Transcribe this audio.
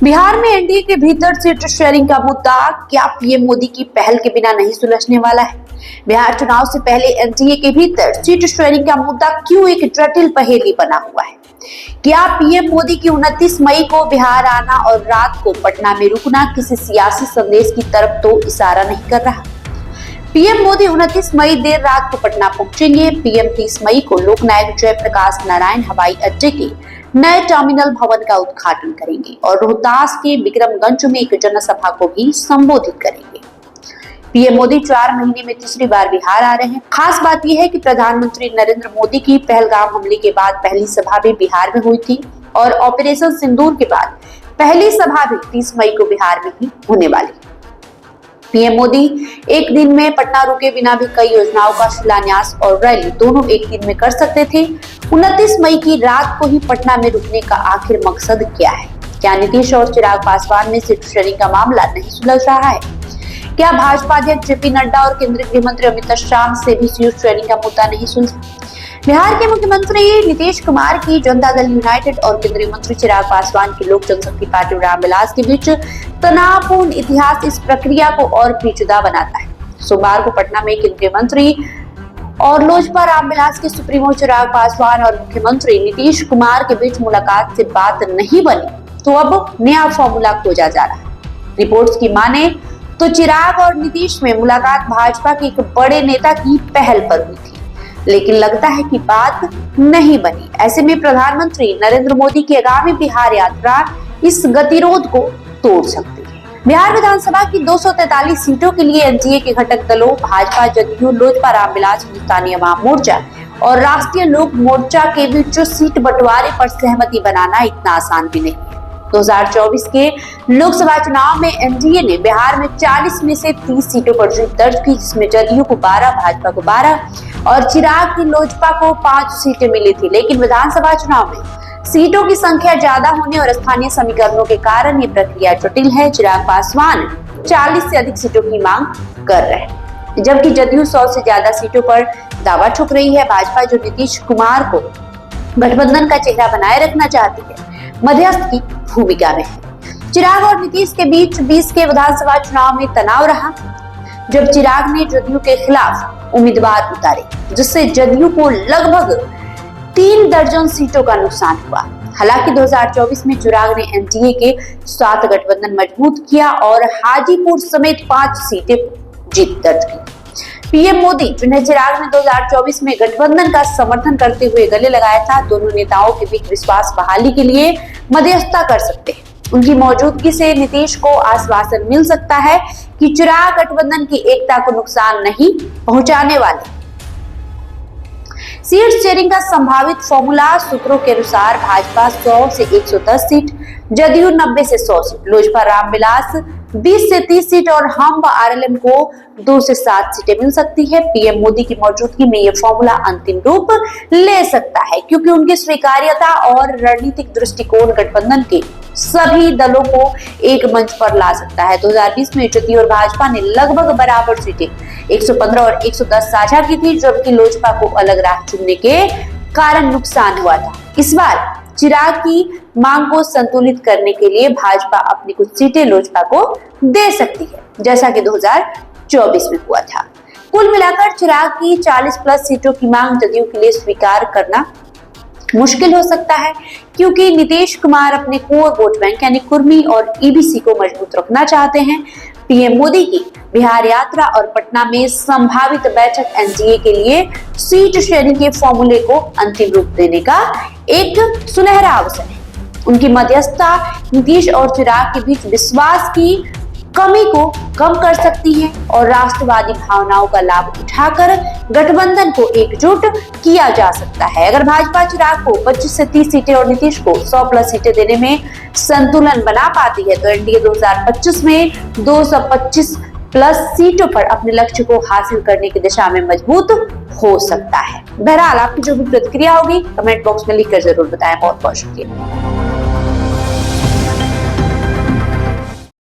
बिहार में एनडीए के भीतर सीट शेयरिंग का मुद्दा क्या पीएम मोदी की पहल के बिना नहीं सुलझने वाला है? बिहार चुनाव से पहले एनडीए के भीतर सीट शेयरिंग का मुद्दा क्यों एक जटिल पहेली बना हुआ है? क्या पीएम मोदी की 29 मई को बिहार आना और रात को पटना में रुकना किसी सियासी संदेश की तरफ तो इशारा नहीं कर रहा? पीएम मोदी 29 मई देर रात को पटना पहुंचेंगे। पीएम 30 मई को लोकनायक जयप्रकाश नारायण हवाई अड्डे के नए टर्मिनल भवन का उद्घाटन करेंगे और रोहतास के विक्रमगंज में एक जनसभा को भी संबोधित करेंगे। पीएम मोदी 4 महीने में तीसरी बार बिहार आ रहे हैं। खास बात यह है कि प्रधानमंत्री नरेंद्र मोदी की पहलगाम हमले के बाद पहली सभा भी बिहार में हुई थी और ऑपरेशन सिंदूर के बाद पहली सभा भी 30 मई को बिहार में ही होने वाली। पीएम मोदी एक दिन में पटना रुके बिना भी कई योजनाओं का शिलान्यास और रैली दोनों एक दिन में कर सकते थे। 29 मई की रात को ही पटना में रुकने का आखिर मकसद क्या है? क्या नीतीश और चिराग पासवान में सीट शेयरिंग का मामला नहीं सुलझ रहा है? क्या भाजपा अध्यक्ष जेपी नड्डा और केंद्रीय गृह मंत्री अमित शाह से भी सीट शेयरिंग का मुद्दा नहीं सुलझा? बिहार के मुख्यमंत्री नीतीश कुमार की जनता दल यूनाइटेड और केंद्रीय मंत्री चिराग पासवान की लोक जनशक्ति पार्टी रामविलास के बीच तनावपूर्ण इतिहास इस प्रक्रिया को और पेचीदा बनाता है। सोमवार को पटना में केंद्रीय मंत्री और लोजपा रामविलास के सुप्रीमो चिराग पासवान और मुख्यमंत्री नीतीश कुमार के बीच मुलाकात से बात नहीं बनी तो अब नया फॉर्मूला खोजा जा रहा है। रिपोर्ट्स की माने तो चिराग और नीतीश में मुलाकात भाजपा के एक बड़े नेता की पहल पर हुई थी, लेकिन लगता है कि बात नहीं बनी। ऐसे में प्रधानमंत्री नरेंद्र मोदी की आगामी बिहार यात्रा इस गतिरोध को तोड़ सकती है। बिहार विधानसभा की 243 सीटों के लिए एनडीए के घटक दलों भाजपा, जदयू, लोजपा, रामविलास, हिंदुस्तानी अवाम मोर्चा और राष्ट्रीय लोक मोर्चा के बीच सीट बंटवारे पर सहमति बनाना इतना आसान भी नहीं है। 2024 के लोकसभा चुनाव में एनडीए ने बिहार में 40 में से 30 सीटों पर जीत दर्ज की, जिसमें जदयू को 12, भाजपा को 12 और चिराग की लोजपा को 5 सीटें मिली थी। लेकिन विधानसभा चुनाव में सीटों की संख्या ज्यादा होने और स्थानीय समीकरणों के कारण ये प्रक्रिया जटिल है। चिराग पासवान 40 से अधिक सीटों की मांग कर रहे हैं, जबकि जदयू 100 से ज्यादा सीटों पर दावा ठोक रही है। भाजपा, जो नीतीश कुमार को गठबंधन का चेहरा बनाए रखना चाहती है, मध्यस्थ की भूमिका में है। चिराग और नीतीश के बीच 20 के विधानसभा चुनाव में तनाव रहा, जब चिराग ने जदयू के खिलाफ उम्मीदवार उतारे, जिससे जदयू को लगभग 3 दर्जन सीटों का नुकसान हुआ। हालांकि 2024 में चिराग ने एनडीए के साथ गठबंधन मजबूत किया और हाजीपुर समेत 5 सीटें जीत दर्ज की। पीएम मोदी, जिन्हें चिराग ने 2024 में गठबंधन का समर्थन करते हुए गले लगाया था, दोनों नेताओं के बीच विश्वास बहाली के लिए मध्यस्थता कर सकते हैं। उनकी मौजूदगी से नीतीश को आश्वासन मिल सकता है कि चिराग गठबंधन की एकता को नुकसान नहीं पहुंचाने वाले। सीट शेयरिंग का संभावित फॉर्मूला सूत्रों के अनुसार भाजपा 100 से 110 सीट, जदयू 90 से 100 सीट, लोजपा रामविलास 20 से 30 सीट और हम व आरएलएम को 2 से 7 सीटें मिल सकती है। पीएम मोदी की मौजूदगी में यह फॉर्मूला अंतिम रूप ले सकता है, क्योंकि उनकी स्वीकार्यता और रणनीतिक दृष्टिकोण गठबंधन के सभी दलों को एक मंच पर ला सकता है। 2020 में जदयू और भाजपा ने लगभग बराबर सीटें 115 और 110 साझा की थी, जबकि लोजपा को अलग राह चुनने के कारण नुकसान हुआ था। इस बार चिराग की मांग को संतुलित करने के लिए भाजपा अपनी कुछ सीटें लोजपा को दे सकती है, जैसा कि 2024 में हुआ था। कुल मिलाकर चिराग की 40 प्लस सीटों की मांग जदयू के लिए स्वीकार करना मुश्किल हो सकता है, क्योंकि नीतीश कुमार अपने कोर वोट बैंक यानी कुर्मी और ईबीसी को मजबूत रखना चाहते हैं। पीएम मोदी की बिहार यात्रा और पटना में संभावित बैठक एनडीए के लिए सीट शेयरिंग के फॉर्मूले को अंतिम रूप देने का एक सुनहरा अवसर है। उनकी मध्यस्थता नीतीश और चिराग के बीच विश्वास की कमी को कम कर सकती है और राष्ट्रवादी भावनाओं का लाभ उठाकर गठबंधन को एकजुट किया जा सकता है। अगर भाजपा चिराग को 25 से 30 सीटें और नीतीश को 100 प्लस सीटें देने में संतुलन बना पाती है, तो एनडीए 2025 में 225 प्लस सीटों पर अपने लक्ष्य को हासिल करने की दिशा में मजबूत हो सकता है। बहरहाल आपकी जो भी प्रतिक्रिया होगी कमेंट बॉक्स में लिखकर जरूर बताएं। बहुत बहुत शुक्रिया।